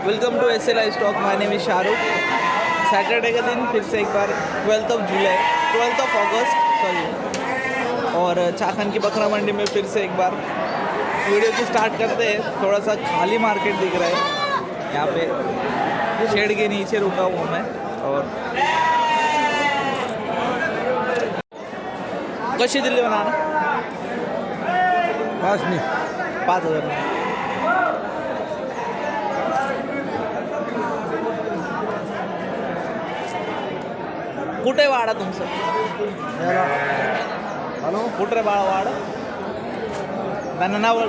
Welcome to SLI stock. My name is Shahrukh. Saturday का दिन फिर से एक बार 12 अगस्त सॉरी, और चाखन की बकरा मंडी में फिर से एक बार वीडियो की स्टार्ट करते हैं। थोड़ा सा खाली मार्केट दिख रहा है यहाँ पे, शेड के नीचे रुका हूँ मैं। और कशी दिल्ली बनाना 5,000 कुठे वाडा तुमचं? हॅलो कुठे बाळा वाडा? त्यांना नाव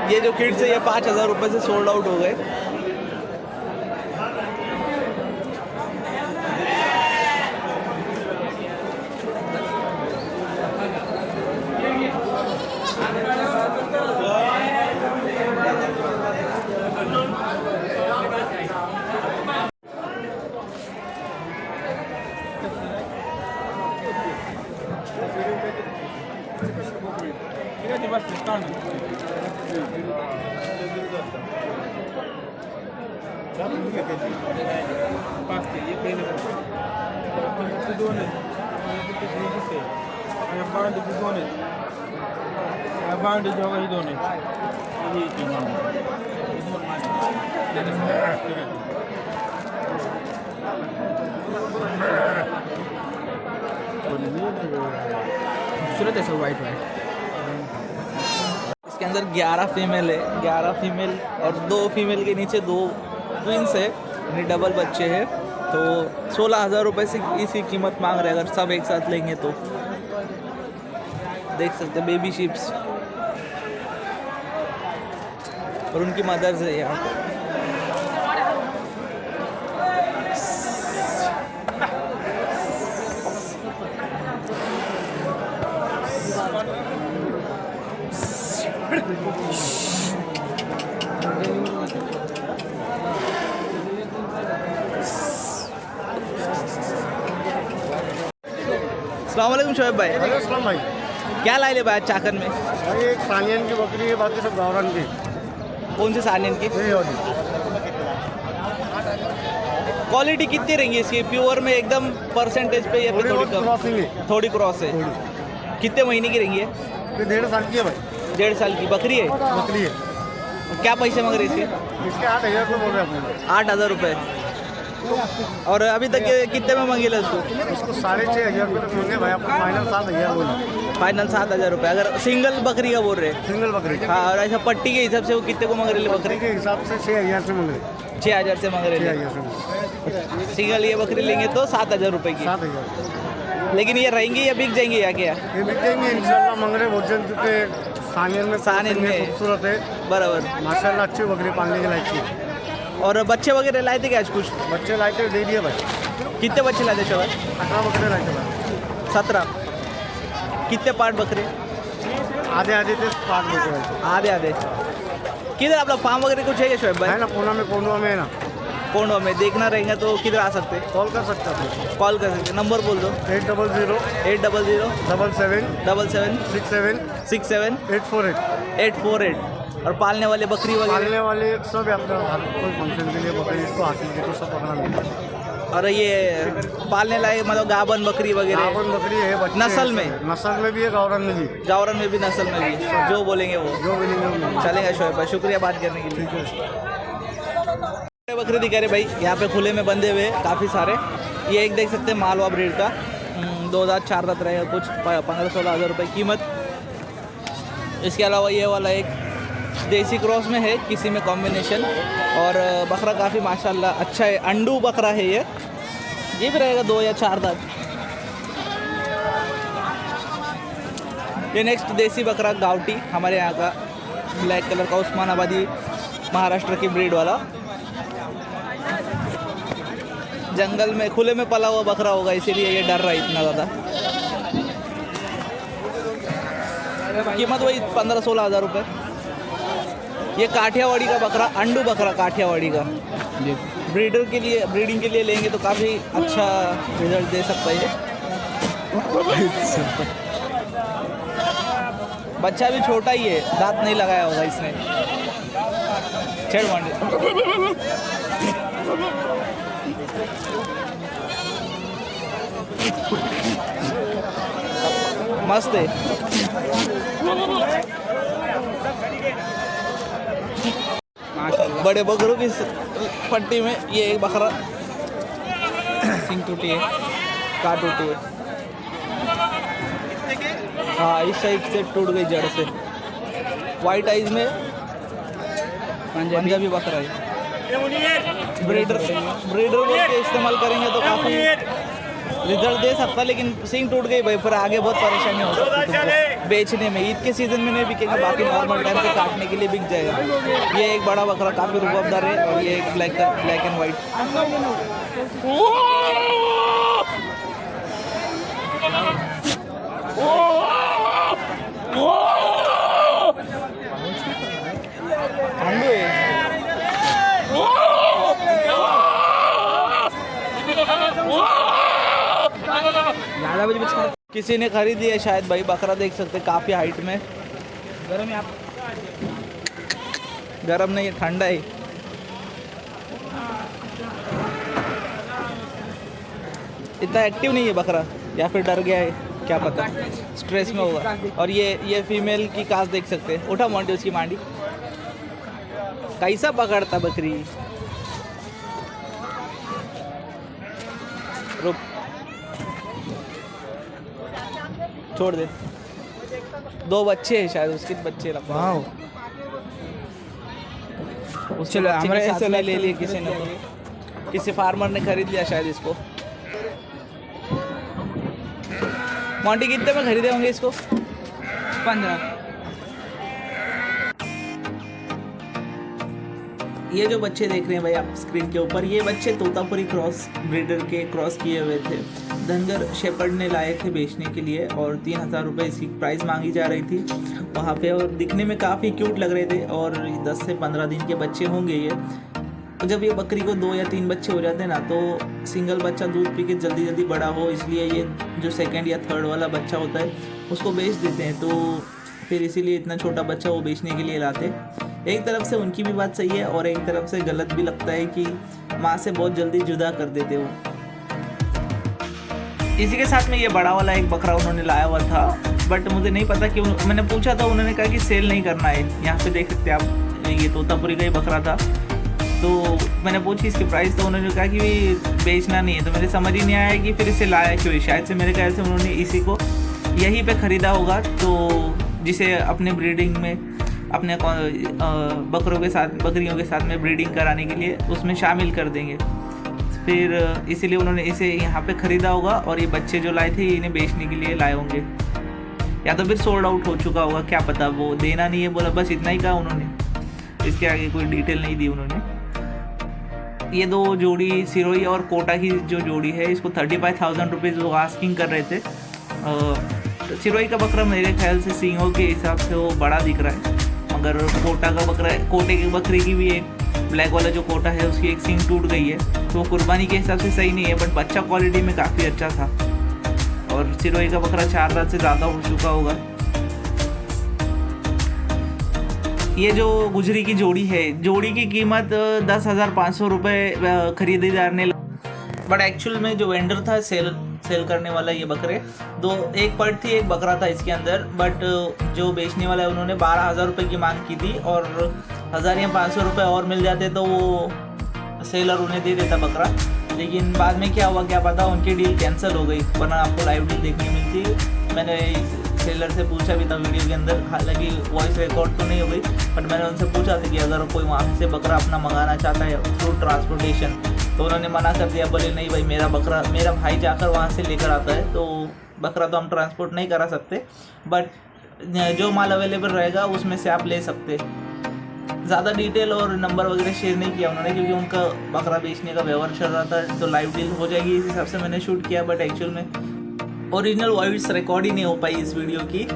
ये जो किड्स है ये 5,000 रुपये से सोल्ड आउट हो गए। खूबसूरत है सब वाइट वाइट। इसके अंदर 11 फीमेल है, 11 फीमेल और 2 फीमेल के नीचे 2 ट्विंस है, यानी डबल बच्चे हैं। तो 16,000 रुपये से इसकी कीमत मांग रहे हैं। अगर सब एक साथ लेंगे तो देख सकते हैं बेबी शिप्स और उनकी मदर्स है यहाँ पे। अस्सलामुअलैकुम शोएब भाई। अस्सलाम भाई। क्या लाए ले भाई चाकन में? भाई एक सानियन की बकरी है, बाकी सब गावरान की। कौन से सानियन की? क्वालिटी कितनी रहेंगी इसकी? प्योर में एकदम परसेंटेज पे या फिर थोड़ी कम? क्रॉसिंग है, थोड़ी क्रॉस है। कितने महीने की रहेंगी? ये 1.5 साल की है भाई। 1.5 साल की बकरी है। बकरी है। क्या पैसे मांग रहे इसके? इसके 8,000 रुपये बोल रहे हैं अपने। 8,000 रुपये। और अभी तक कितने में मांगे उसको? उसको 6,500 रुपये तक होंगे भाई। आपको फाइनल 7,000 बोला। फाइनल 7,000 रुपये। अगर सिंगल बकरी का बोल रहे हैं? सिंगल बकरी। हाँ, और ऐसा पट्टी के हिसाब से वो कितने को मांग रहे बकरी? बकरी के हिसाब से 6,000 से मांग रहे। 6,000 से मांग रहे। 6,000 से मांग रहे। सिंगल ये बकरी लेंगे तो 7,000 रुपये की। 7,000। लेकिन ये रहेंगी या बिक जाएंगी या क्या? ये बिकेंगे इंशाल्लाह मांग रहे बहुत जल्द, क्योंकि सानियन में खूबसूरत है बराबर माशाल्लाह। अच्छी बकरी पालने के लायक है। और बच्चे वगैरह लाए थे क्या आज कुछ? बच्चे लाइटे दे दिए भाई। कितने बच्चे लाए थे शोभा? 18 बकरे लाइटे भाई। 17। कितने पार्ट बकरे? आधे आधे थे 5 बकरे। आधे आधे। किधर आपका फार्म वगैरह कुछ है क्या शोएब भाई? है ना, पूना में, कोंडवा में है ना। कोंडवा में। देखना रहेगा तो किधर आ सकते हैं? कॉल कर सकते हैं। कॉल कर सकते। नंबर बोल दो। 800 800 77 77 67 67 848। 848। और पालने वाले बकरी वगैरह? पालने वाले सब आपका कोई फंक्शन के लिए बकरी इसको हाथी के तो सब पकड़ा मिलता है। और ये पालने लायक मतलब गाबन बकरी वगैरह? गावन बकरी है, बच्चे नस्ल हैं, में? नस्ल में भी है, गावरन में भी। गावरन में भी, नस्ल में भी, जो बोलेंगे वो जो मिलेंगे चलेगा। शोएब भाई शुक्रिया बात करने के लिए। बकरी दिखा रहे भाई यहाँ पे खुले में बंधे हुए काफ़ी सारे। ये एक देख सकते हैं मालवा ब्रीड का, 2004 तक रहेगा कुछ, 15-16 हज़ार रुपये कीमत। इसके अलावा ये वाला एक देसी क्रॉस में है, किसी में कॉम्बिनेशन। और बकरा काफ़ी माशाल्लाह अच्छा है, अंडू बकरा है ये भी रहेगा 2 या 4 दांत। ये नेक्स्ट देसी बकरा गावटी हमारे यहाँ का ब्लैक कलर का उस्मानाबादी महाराष्ट्र की ब्रीड वाला। जंगल में खुले में पला हुआ बकरा होगा, इसीलिए ये डर रहा है इतना ज़्यादा। कीमत वही 15-16 हज़ार रुपये। ये काठियावाड़ी का बकरा, अंडू बकरा काठियावाड़ी का, ब्रीडिंग के लिए लेंगे तो काफ़ी अच्छा रिजल्ट दे सकता है ये। बच्चा भी छोटा ही है, दांत नहीं लगाया होगा इसने। छेड़ मांडे मस्त है। बड़े बकरों की पट्टी में ये एक बकरा सिंग टूटी है, काट टूटी है। हाँ, इस साइड से टूट गई जड़ से। वाइट आइज में पंजाबी बकरा है। ब्रीडर बोल के इस्तेमाल करेंगे तो काफ़ी रिजल्ट दे सकता, लेकिन सिंग टूट गई भाई, फिर आगे बहुत परेशानी हो सकती है बेचने में। ईद के सीज़न में नहीं बिकेगा, बाकी नॉर्मल टाइम पे काटने के लिए बिक जाएगा। ये एक बड़ा बकरा काफ़ी रुबाबदार है, और ये एक ब्लैक एंड वाइट। किसी ने खरीद लिया शायद भाई, बकरा देख सकते काफ़ी हाइट में। गरम है, आप गरम नहीं है, ठंडा है। इतना एक्टिव नहीं है बकरा, या फिर डर गया है, क्या पता, स्ट्रेस में होगा। और ये फीमेल की कास देख सकते हैं। उठा मोंटी उसकी मांडी, कैसा पकड़ता बकरी। रुक, छोड़ दे। 2 बच्चे हैं शायद उसके, बच्चे लगता है। उसके बच्चे के साथ में ले लिए किसी ने, तो किसी फार्मर ने खरीद लिया शायद इसको। मोंटी कितने में खरीदे होंगे इसको? 15। ये जो बच्चे देख रहे हैं भाई आप स्क्रीन के ऊपर, ये बच्चे तोतापुरी क्रॉस ब्रीडर के क्रॉस किए हुए थे। धनगर शेपर्ड ने लाए थे बेचने के लिए, और 3000 रुपये इसकी प्राइस मांगी जा रही थी वहाँ पे। और दिखने में काफ़ी क्यूट लग रहे थे, और 10 से 15 दिन के बच्चे होंगे ये। तो जब ये बकरी को 2 या 3 बच्चे हो जाते हैं ना, तो सिंगल बच्चा दूध पी के जल्दी जल्दी बड़ा हो, इसलिए ये जो 2nd या 3rd वाला बच्चा होता है उसको बेच देते हैं। तो फिर इसीलिए इतना छोटा बच्चा वो बेचने के लिए लाते। एक तरफ से उनकी भी बात सही है, और एक तरफ से गलत भी लगता है कि माँ से बहुत जल्दी जुदा कर देते हो। इसी के साथ में ये बड़ा वाला एक बकरा उन्होंने लाया हुआ था, बट मुझे नहीं पता कि मैंने पूछा था, उन्होंने कहा कि सेल नहीं करना है। यहाँ पे देख सकते हैं आप, ये तोतापुरी का ही बकरा था। तो मैंने पूछी इसकी प्राइस, तो उन्होंने कहा कि बेचना नहीं है। तो मेरे समझ ही नहीं आया कि फिर इसे लाया क्यों। शायद से मेरे ख्याल से उन्होंने इसी को यहीं पे ख़रीदा होगा, तो जिसे अपने ब्रीडिंग में, अपने बकरियों के साथ में ब्रीडिंग कराने के लिए उसमें शामिल कर देंगे। फिर इसीलिए उन्होंने इसे यहाँ पे ख़रीदा होगा, और ये बच्चे जो लाए थे इन्हें बेचने के लिए लाए होंगे, या तो फिर सोल्ड आउट हो चुका होगा, क्या पता। वो देना नहीं है बोला, बस इतना ही कहा उन्होंने, इसके आगे कोई डिटेल नहीं दी उन्होंने। ये 2 जोड़ी सिरोही और कोटा की जो जोड़ी है, इसको 35,000 रुपीज़ वो आस्किंग कर रहे थे। सिरोही का बकरा मेरे ख्याल से सींगों के हिसाब से वो बड़ा दिख रहा है, मगर कोटा का बकरा, कोटे की बकरी की भी एक ब्लैक वाला जो कोटा है उसकी एक सींग टूट गई है, तो वो कुर्बानी के हिसाब से सही नहीं है, बट बच्चा क्वालिटी में काफ़ी अच्छा था। और सिरोही का बकरा 4 रात से ज़्यादा हो चुका होगा। ये जो गुजरी की जोड़ी है, जोड़ी की कीमत 10,500 रुपये खरीदार ने, बट एक्चुअल में जो वेंडर था सेल करने वाला, ये बकरे एक पट थी, एक बकरा था इसके अंदर, बट जो बेचने वाला है उन्होंने 12,000 रुपये की मांग की थी, और 1,000 या 500 रुपये और मिल जाते तो वो सेलर उन्हें दे देता बकरा। लेकिन बाद में क्या हुआ क्या पता, उनकी डील कैंसिल हो गई, वरना आपको लाइव डील देखने मिलती। मैंने सेलर से पूछा भी था वीडियो के अंदर, हालांकि वॉइस रिकॉर्ड तो नहीं हो गई, बट मैंने उनसे पूछा था कि अगर कोई वहाँ से बकरा अपना मंगाना चाहता है थ्रू ट्रांसपोर्टेशन, तो उन्होंने मना कर दिया। बोले नहीं भाई, मेरा भाई जाकर वहाँ से लेकर आता है, तो बकरा तो हम ट्रांसपोर्ट नहीं करा सकते, बट जो माल अवेलेबल रहेगा उसमें से आप ले सकते। ज़्यादा डिटेल और नंबर वगैरह शेयर नहीं किया उन्होंने, क्योंकि उनका बकरा बेचने का व्यवहार चल रहा था, तो लाइव डील हो जाएगी इस हिसाब से मैंने शूट किया। बट एक्चुअल में ओरिजिनल वॉइस रिकॉर्ड ही नहीं हो पाई इस वीडियो की।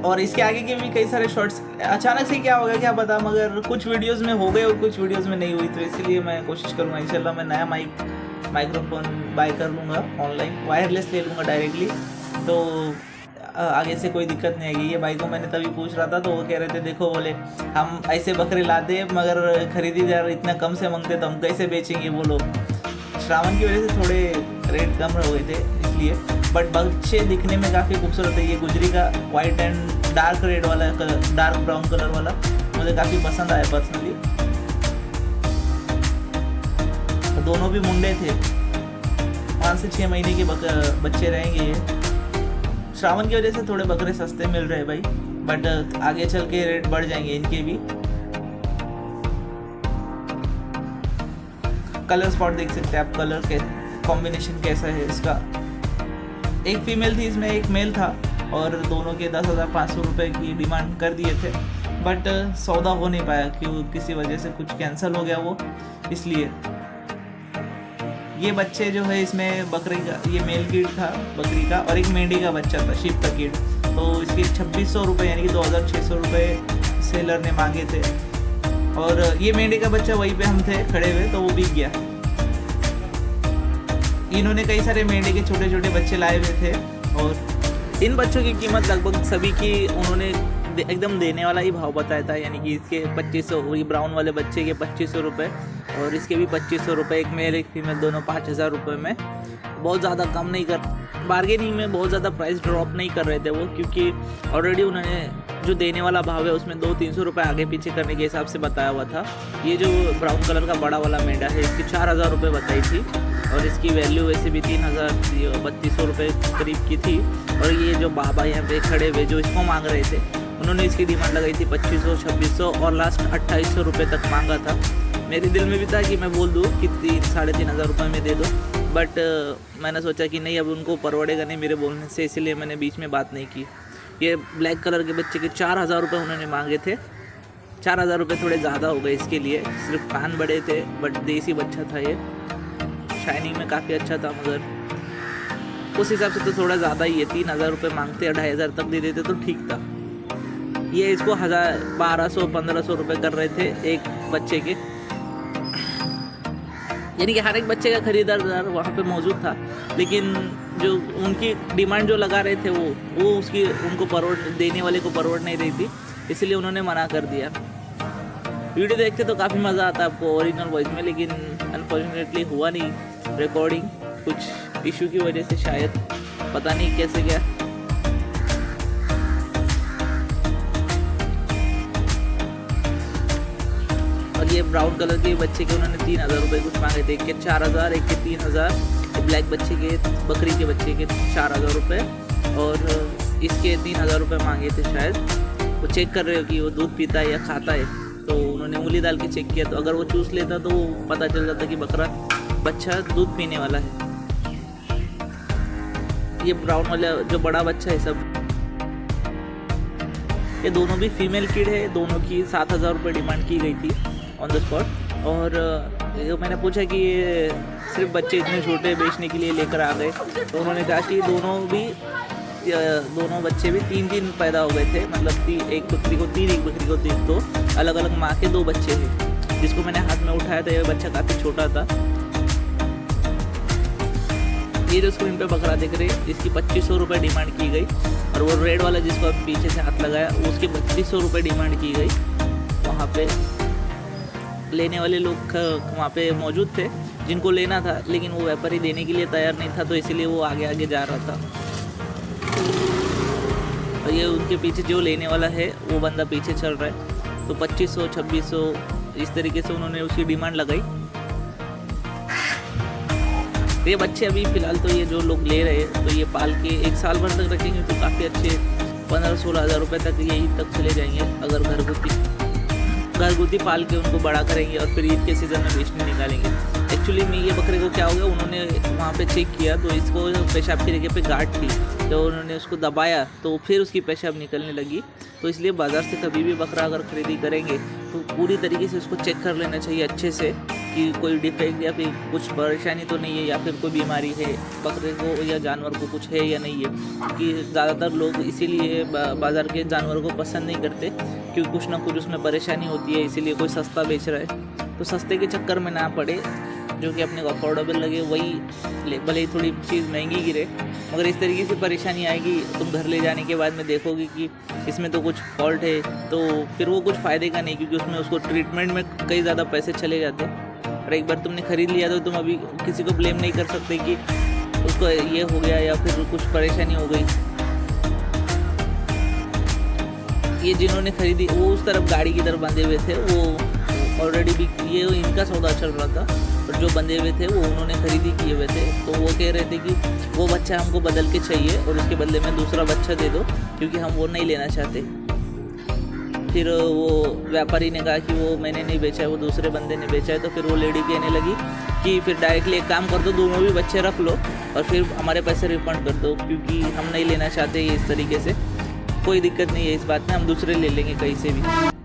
और इसके आगे के भी कई सारे शॉर्ट्स अचानक से क्या हो गया क्या पता, मगर कुछ वीडियोस में हो गए और कुछ वीडियोस में नहीं हुई, तो इसलिए मैं कोशिश करूँगा इंशाल्लाह मैं नया माइक्रोफोन बाय कर लूँगा ऑनलाइन, वायरलेस ले लूँगा डायरेक्टली, तो आगे से कोई दिक्कत नहीं आएगी। ये भाई को मैंने तभी पूछ रहा था, तो वो कह रहे थे देखो बोले हम ऐसे बकरे लाते मगर खरीदार इतना कम से मांगते तो हम कैसे बेचेंगे बोलो। श्रावण की वजह से थोड़े रेट कम हो गए थे इसलिए, बट बच्चे दिखने में काफ़ी खूबसूरत है। ये गुजरी का वाइट एंड डार्क रेड वाला डार्क ब्राउन कलर वाला मुझे काफ़ी पसंद आया पर्सनली। दोनों भी मुंडे थे, 5 से 6 महीने के बच्चे रहेंगे ये। श्रावण की वजह से थोड़े बकरे सस्ते मिल रहे हैं भाई, बट आगे चल के रेट बढ़ जाएंगे इनके भी। कलर स्पॉट देख सकते हैं आप, कलर के कॉम्बिनेशन कैसा है इसका। एक फीमेल थी इसमें, एक मेल था, और दोनों के 10,500 रुपये की डिमांड कर दिए थे, बट सौदा हो नहीं पाया क्यों किसी वजह से कुछ कैंसिल हो गया वो, इसलिए। ये बच्चे जो है इसमें बकरी का, ये मेल कीड था बकरी का, और एक मेंढी का बच्चा था शीप का कीड, तो इसके 2600 रुपये यानी कि 2,600 रुपये सेलर ने मांगे थे। और ये मेंढी का बच्चा वहीं पे हम थे खड़े हुए, तो वो बिक गया। इन्होंने कई सारे मेंढी के छोटे छोटे बच्चे लाए हुए थे, और इन बच्चों की कीमत लगभग सभी की उन्होंने एकदम देने वाला ही भाव बताया था, यानी कि इसके 2500, वही ब्राउन वाले बच्चे के 2500 रुपये, और इसके भी 2500 रुपये, एक मेल एक फीमेल दोनों 5,000 रुपये में। बहुत ज़्यादा कम नहीं कर, बार्गेनिंग में बहुत ज़्यादा प्राइस ड्रॉप नहीं कर रहे थे वो, क्योंकि ऑलरेडी उन्होंने जो देने वाला भाव है उसमें 200-300 रुपये आगे पीछे करने के हिसाब से बताया हुआ था। ये जो ब्राउन कलर का बड़ा वाला मेंढा है इसकी 4,000 रुपये बताई थी, और इसकी वैल्यू वैसे भी 3,3200 रुपये करीब की थी। और ये जो बाबा यहाँ पे खड़े हुए जो इसको मांग रहे थे, उन्होंने इसकी डिमांड लगाई थी 2500, 2600 और लास्ट 2800 रुपये तक मांगा था। मेरे दिल में भी था कि मैं बोल दूँ कि 3,500 रुपये में दे दो, बट मैंने सोचा कि नहीं अब उनको परवड़ेगा नहीं मेरे बोलने से, इसीलिए मैंने बीच में बात नहीं की। ये ब्लैक कलर के बच्चे के 4,000 रुपये उन्होंने मांगे थे। 4,000 रुपये थोड़े ज़्यादा हो गए इसके लिए, सिर्फ कान बड़े थे, बट देसी बच्चा था ये, शाइनिंग में काफ़ी अच्छा था, मगर उस हिसाब से तो थोड़ा ज़्यादा ही है। 3,000 रुपये मांगते, 2,500 तक दे देते तो ठीक था। ये इसको 1,200-1,500 रुपये कर रहे थे एक बच्चे के, यानी कि हर एक बच्चे का खरीदार वहाँ पे मौजूद था, लेकिन जो उनकी डिमांड जो लगा रहे थे वो उसकी उनको देने वाले को परवड़ नहीं रही थी, इसलिए उन्होंने मना कर दिया। वीडियो देखते तो काफ़ी मज़ा आता आपको ओरिजिनल वॉइस में, लेकिन अनफॉर्चुनेटली हुआ नहीं रिकॉर्डिंग, कुछ इशू की वजह से शायद, पता नहीं कैसे गया। और ये ब्राउन कलर के बच्चे के उन्होंने 3,000 रुपये कुछ मांगे थे, एक के 4,000, एक के 3,000, ब्लैक बच्चे के, बकरी के बच्चे के 4,000 रुपये, और इसके 3,000 रुपये मांगे थे शायद। वो चेक कर रहे हो कि वो दूध पीता है या खाता है, तो उन्होंने उंगली डाल के चेक किया, तो अगर वो चूस लेता तो पता चल जाता कि बच्चा दूध पीने वाला है। ये ब्राउन वाला जो बड़ा बच्चा है सब, ये दोनों भी फीमेल कीड है, दोनों की 7,000 रुपये डिमांड की गई थी ऑन द स्पॉट। और मैंने पूछा कि ये सिर्फ बच्चे इतने छोटे बेचने के लिए लेकर आ गए, तो उन्होंने कहा कि दोनों बच्चे भी 3 पैदा हो गए थे, मतलब एक बकरी को 3, एक बकरी को 3, तो अलग अलग माँ के 2 बच्चे हैं। जिसको मैंने हाथ में उठाया था ये बच्चा काफ़ी छोटा था। ये जो स्क्रीन पे बकरा देख रहे हैं इसकी 2500 रुपये डिमांड की गई, और वो रेड वाला जिसको अब पीछे से हाथ लगाया उसकी 3200 रुपये डिमांड की गई। वहाँ पे लेने वाले लोग वहाँ पे मौजूद थे जिनको लेना था, लेकिन वो व्यापारी देने के लिए तैयार नहीं था, तो इसीलिए वो आगे जा रहा था। और ये उनके पीछे जो लेने वाला है वो बंदा पीछे चल रहा है, तो 2500, 2600 इस तरीके से उन्होंने उसकी डिमांड लगाई। ये बच्चे अभी फ़िलहाल तो ये जो लोग ले रहे हैं तो ये पाल के 1 साल भर तक रखेंगे तो काफ़ी अच्छे 15-16 हज़ार रुपये तक यही तक चले जाएंगे, अगर घरगुती पाल के उनको बड़ा करेंगे और फिर ईद के सीज़न में बेचने निकालेंगे। एक्चुअली एक्चुअली में ये बकरे को क्या हो गया, उन्होंने वहाँ पे चेक किया तो इसको पेशाब की जगह पे गांठ थी, तो उन्होंने उसको दबाया तो फिर उसकी पेशाब निकलने लगी। तो इसलिए बाज़ार से कभी भी बकरा अगर खरीदी करेंगे तो पूरी तरीके से उसको चेक कर लेना चाहिए अच्छे से कि कोई डिफेक्ट या फिर कुछ परेशानी तो नहीं है या फिर कोई बीमारी है बकरे को या जानवर को कुछ है या नहीं है। क्योंकि ज़्यादातर लोग इसीलिए बाज़ार के जानवर को पसंद नहीं करते क्योंकि कुछ ना कुछ उसमें परेशानी होती है, इसीलिए कोई सस्ता बेच रहा है। तो सस्ते के चक्कर में ना पड़े, जो कि अपने को अफोर्डेबल लगे वही ले, भले ही थोड़ी चीज़ महंगी गिरे मगर इस तरीके से परेशानी आएगी तुम घर ले जाने के बाद में देखोगे कि इसमें तो कुछ फॉल्ट है, तो फिर वो कुछ फ़ायदे का नहीं, क्योंकि उसमें उसको ट्रीटमेंट में कई ज़्यादा पैसे चले जाते हैं। और एक बार तुमने ख़रीद लिया तो तुम अभी किसी को ब्लेम नहीं कर सकते कि उसको ये हो गया या फिर कुछ परेशानी हो गई। ये जिन्होंने खरीदी वो उस तरफ गाड़ी की तरफ बंधे हुए थे, वो ऑलरेडी भी ये इनका सौदा चल रहा था, और जो बंधे हुए थे वो उन्होंने खरीदी किए हुए थे। तो वो कह रहे थे कि वो बच्चा हमको बदल के चाहिए और उसके बदले में दूसरा बच्चा दे दो क्योंकि हम वो नहीं लेना चाहते। फिर वो व्यापारी ने कहा कि वो मैंने नहीं बेचा है, वो दूसरे बंदे ने बेचा है। तो फिर वो लेडी कहने लगी कि फिर डायरेक्टली एक काम कर दो, दोनों भी बच्चे रख लो और फिर हमारे पैसे रिफंड कर दो क्योंकि हम नहीं लेना चाहते ये इस तरीके से। कोई दिक्कत नहीं है इस बात में, हम दूसरे ले लेंगे कहीं से भी।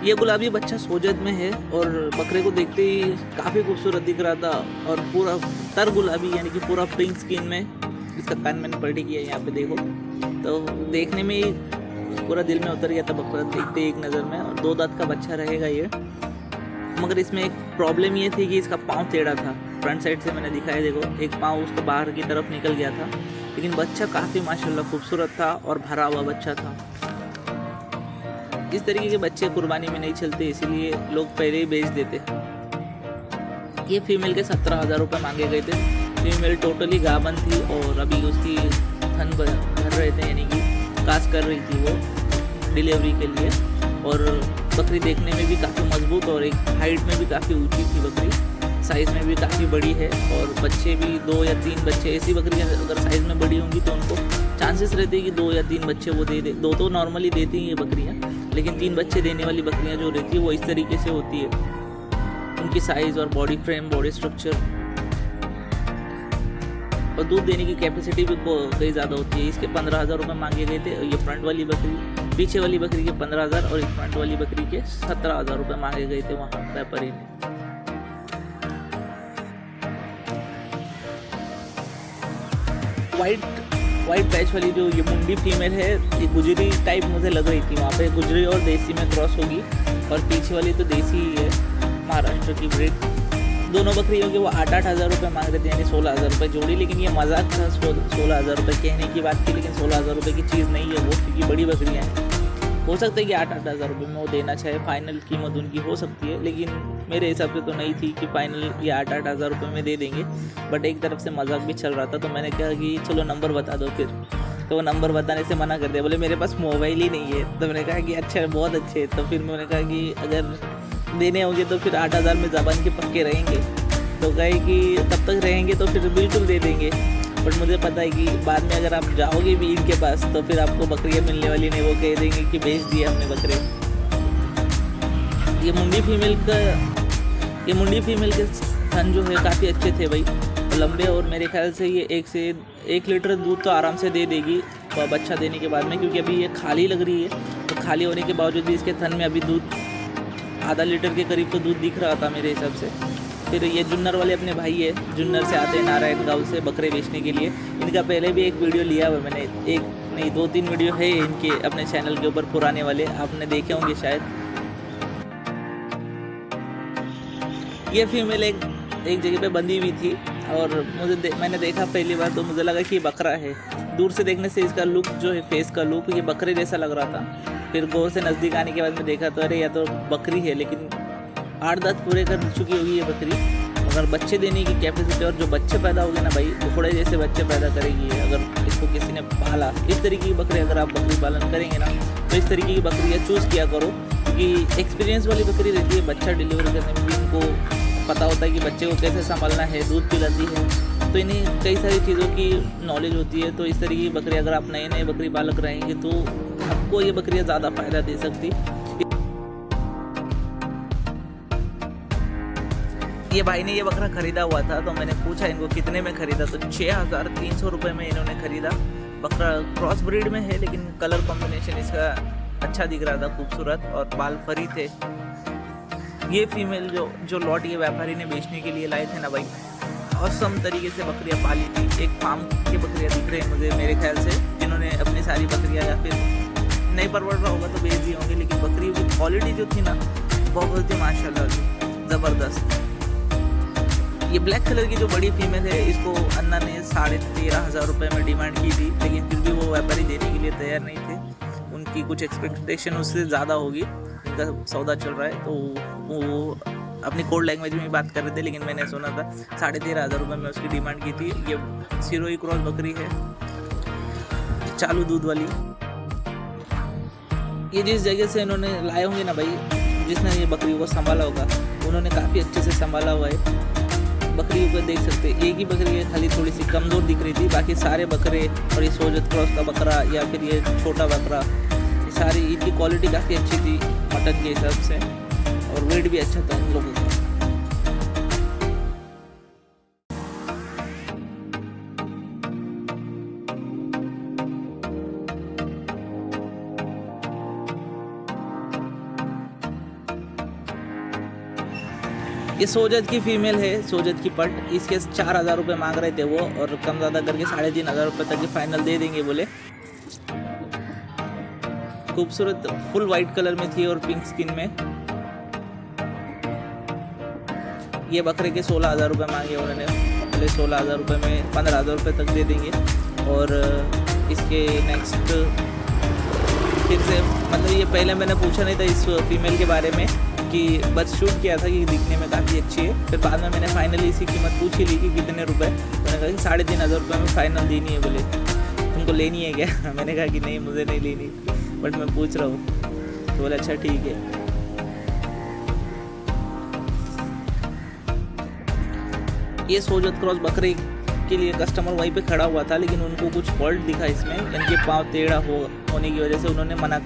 ये गुलाबी बच्चा सोजत में है और बकरे को देखते ही काफ़ी खूबसूरत दिख रहा था और पूरा तर गुलाबी यानी कि पूरा पिंक स्किन में। इसका कान मैंने पलटी किया यहाँ पे देखो, तो देखने में ही पूरा दिल में उतर गया था बकरा देखते एक नज़र में। और 2 दांत का बच्चा रहेगा ये, मगर इसमें एक प्रॉब्लम ये थी कि इसका पाँव टेढ़ा था। फ्रंट साइड से मैंने दिखाया देखो, एक पाँव उसका बाहर की तरफ निकल गया था, लेकिन बच्चा काफ़ी माशाल्लाह खूबसूरत था और भरा हुआ बच्चा था। इस तरीके के बच्चे कुर्बानी में नहीं चलते, इसीलिए लोग पहले ही बेच देते। ये फीमेल के 17,000 रुपये मांगे गए थे। फीमेल टोटली गाबन थी और अभी उसकी थन भर रहे थे, यानी कि कास कर रही थी वो डिलीवरी के लिए। और बकरी देखने में भी काफ़ी मजबूत और एक हाइट में भी काफ़ी ऊंची थी बकरी, साइज़ में भी काफ़ी बड़ी है। और बच्चे भी 2 या 3 बच्चे, ऐसी बकरियाँ अगर साइज़ में बड़ी होंगी तो उनको चांसेस रहते हैं कि 2 या 3 बच्चे वो दे 2 तो नॉर्मली देती हैं ये बकरियाँ, लेकिन 3 बच्चे देने वाली बकरियाँ जो रहती है वो इस तरीके से होती है, उनकी साइज़ और बॉडी फ्रेम, बॉडी स्ट्रक्चर और दूध देने की कैपेसिटी भी कई ज़्यादा होती है। इसके 15,000 रुपये मांगे गए थे। ये फ्रंट वाली बकरी, पीछे वाली बकरी के 15,000 और इस फ्रंट वाली बकरी के 17,000 रुपये मांगे गए थे वहाँ व्यापारी ने। वाइट पैच वाली जो ये मुंडी फीमेल है, ये गुजरी टाइप मुझे लग रही थी, वहाँ पे गुजरी और देसी में क्रॉस होगी। और पीछे वाली तो देसी ही है, महाराष्ट्र की ब्रीड। दोनों बकरियों के वो 8,000 रुपये मांग रहे थे, यानी 16,000 रुपये जोड़ी। लेकिन ये मजाक था, 16,000 रुपये कहने की बात थी, लेकिन 16,000 रुपये की चीज़ नहीं है वो, क्योंकि बड़ी बकरियाँ हैं। हो सकता है कि 8,000 रुपये में वो देना चाहे, फाइनल कीमत उनकी हो सकती है, लेकिन मेरे हिसाब से तो नहीं थी कि फाइनल ये 8,000 रुपये में दे देंगे। बट एक तरफ से मजाक भी चल रहा था, तो मैंने कहा कि चलो नंबर बता दो फिर। तो वो नंबर बताने से मना कर दिया, बोले मेरे पास मोबाइल ही नहीं है। तो मैंने कहा कि अच्छा, बहुत अच्छे। तो फिर मैंने कहा कि अगर देने होंगे तो फिर 8,000 में ज़बान के पक्के रहेंगे। तो कहे कि तब तक रहेंगे तो फिर बिल्कुल दे देंगे। बट मुझे पता है कि बाद में अगर आप जाओगे भी इनके पास तो फिर आपको बकरियाँ मिलने वाली नहीं, वो कह देंगे कि बेच दिए हमने बकरे। ये मुंडी फीमेल के थन जो है काफ़ी अच्छे थे भाई, लंबे, और मेरे ख्याल से ये 1 लीटर दूध तो आराम से दे देगी बच्चा देने के बाद में, क्योंकि अभी ये खाली लग रही है। तो खाली होने के बावजूद भी इसके थन में अभी दूध आधा लीटर के करीब तो दूध दिख रहा था मेरे हिसाब से। फिर ये जुन्नर वाले अपने भाई है, जुन्नर से आते हैं नारायण गाँव से बकरे बेचने के लिए। इनका पहले भी एक वीडियो लिया हुआ मैंने, 2-3 वीडियो है इनके अपने चैनल के ऊपर पुराने वाले, आपने देखे होंगे शायद। ये फीमेल एक जगह पे बंधी हुई थी और मैंने देखा पहली बार तो मुझे लगा कि ये बकरा है। दूर से देखने से इसका लुक जो है, फेस का लुक, ये बकरे जैसा लग रहा था। फिर गौर से नज़दीक आने के बाद मैं देखा तो अरे या तो बकरी है, लेकिन 8 दांत पूरे कर चुकी होगी ये बकरी। अगर बच्चे देने की कैपेसिटी, और जो बच्चे पैदा होंगे ना भाई, घोड़े जैसे बच्चे पैदा करेगी ये। अगर इसको किसी ने पाला, इस तरीके की बकरी अगर आप बकरी पालन करेंगे ना, तो इस तरीके की बकरियाँ चूज़ किया करो, क्योंकि एक्सपीरियंस वाली बकरी रहती है। बच्चा डिलीवरी करने में भी इनको पता होता है कि बच्चे को कैसे संभालना है, दूध पिलाती है, तो इन्हें कई सारी चीज़ों की नॉलेज होती है। तो इस तरीके की बकरी अगर आप नए बकरी पालक रहेंगे तो आपको ये बकरियाँ ज़्यादा फायदा दे सकती। ये भाई ने ये बकरा खरीदा हुआ था, तो मैंने पूछा इनको कितने में खरीदा, तो 6,300 रुपये में इन्होंने खरीदा। बकरा क्रॉस ब्रीड में है, लेकिन कलर कॉम्बिनेशन इसका अच्छा दिख रहा था, खूबसूरत, और बाल फरी थे। ये फीमेल जो लॉट ये व्यापारी ने बेचने के लिए लाए थे ना भाई, औसम तरीके से बकरियां पाली थी। एक फार्म की बकरियां दिख रही हैं मुझे मेरे ख्याल से, जिन्होंने अपनी सारी बकरियां, या फिर नहीं परवड़ रहा होगा तो बेच दी होंगे, लेकिन बकरियों की क्वालिटी जो थी ना बहुत ही माशाल्लाह ज़बरदस्त। ये ब्लैक कलर की जो बड़ी फीमेल है, इसको अन्ना ने 13,500 रुपये में डिमांड की थी, लेकिन फिर भी वो व्यापारी देने के लिए तैयार नहीं थे। उनकी कुछ एक्सपेक्टेशन उससे ज़्यादा होगी, उनका सौदा चल रहा है, तो वो अपनी कोड लैंग्वेज में बात कर रहे थे, लेकिन मैंने सुना था 13,500 रुपये में उसकी डिमांड की थी। ये सिरोही क्रॉस बकरी है, चालू दूध वाली। ये जिस जगह से इन्होंने लाए होंगे ना भाई, जिसने ये बकरी को संभाला होगा, उन्होंने काफ़ी अच्छे से संभाला हुआ है। बकरियों को देख सकते हैं, एक ही बकरी है खाली थोड़ी सी कमज़ोर दिख रही थी, बाकी सारे बकरे, और ये सोजत क्रॉस का बकरा या फिर ये छोटा बकरा, ये सारी इनकी क्वालिटी काफ़ी अच्छी थी मटन के हिसाब से, और वेट भी अच्छा था इन लोगों का। ये सोजत की फीमेल है, सोजत की पट। इसके 4,000 रुपये मांग रहे थे वो, और कम ज़्यादा करके 3,500 रुपये तक फाइनल दे देंगे बोले। खूबसूरत फुल वाइट कलर में थी और पिंक स्किन में। ये बकरे के 16,000 रुपये मांगे उन्होंने, पहले 16,000 रुपये में 15,000 रुपये तक दे देंगे। और इसके नेक्स्ट फिर से, मतलब ये पहले मैंने पूछा नहीं था इस फीमेल के बारे में, कि बस शूट किया था कि दिखने में काफ़ी अच्छी है। फिर बाद में मैंने फाइनली इसी कीमत पूछ ही ली कि कितने रुपए। मैंने कहा कि 3,500 रुपये में फ़ाइनल देनी है। बोले तुमको लेनी है क्या? मैंने कहा कि नहीं, मुझे नहीं लेनी, बट मैं पूछ रहा हूँ। तो बोले अच्छा ठीक है। ये सोजत क्रॉस बकरे के लिए कस्टमर वहीं पे खड़ा हुआ था, लेकिन उनको कुछ फॉल्ट दिखा इसमें, इनके पाँव टेढ़ा होने की वजह से उन्होंने मना